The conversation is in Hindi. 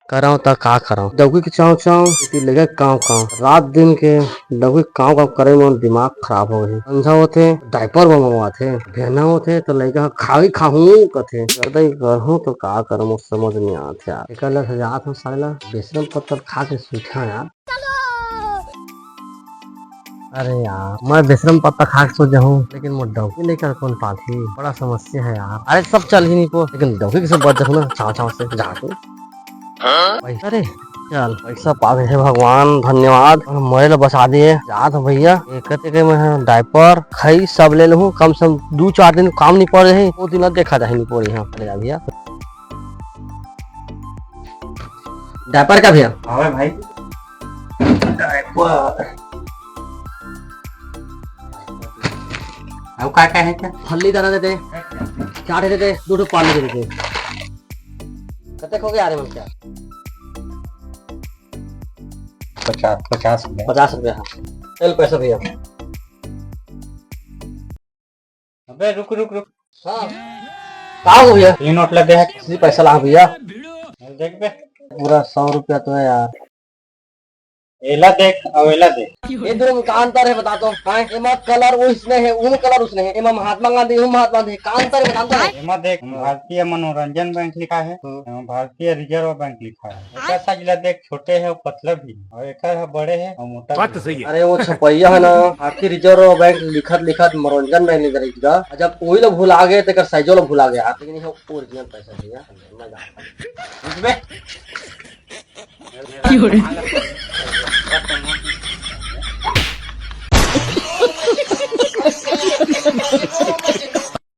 कराओ त का कराओ डौकी के चाव चाव लगे काव काव रात दिन के डौकी काव काव करे में दिमाग खराब हो गए अंधा होते डायपर बनवाते भेना होते तो लड़का खाई खाहू कथे गर्दई करहूं तो का करम समझ नहीं आते यार एकला सजात हम साला बेसरम पत्थर खा के सूखा यार। अरे यार मैं बेशरम पत्ता खा के सो जाऊं लेकिन वो डौकी लेकर कौन पालती बड़ा समस्या है यार। अरे सब चल ही नहीं को लेकिन डौकी के सब बच देखो ना छाव छाव से जा तो पैसा रे चल पैसा पा गए भगवान धन्यवाद मोबाइल बचा दिए जात भैया एक में डायपर खाई सब ले लूँ कम से कम 2-4 दिन काम नहीं पड़ रहे वो दिन देखा जाए नहीं पड़ी यहाँ चले जा भैया डायपर का भैया हाँ भाई डायपर अब क्या क्या है क्या फल्ली दाना देते चाट देते दूध पानी देते कते हो गया मन क्या 50 रुपया चल पैसा भैया अबे रुक रुक रुक हाँ का हो भैया ये नोट लगे है किसी पैसा ला भैया देख बे पूरा 100 रुपया तो है यार एला देख और एला देख ये दोनों में का अंतर है बता दो एमा कलर वो इसने है उन कलर उसने है एमा महात्मा गांधी हूँ महात्मा गांधी का अंतर है बता दो एमा देख भारतीय मनोरंजन बैंक लिखा है भारतीय रिजर्व बैंक लिखा है एक साइज देख छोटे है और पतला भी और एक है बड़े है और मोटा बात तो सही है। अरे वो छपैया है ना भारतीय रिजर्व बैंक लिखत लिखत मनोरंजन बैंक लिख रही जब वही लोग भुला गए तो साइजो लोग भुला गया लेकिन ये ओरिजिनल पैसा भैया क्यों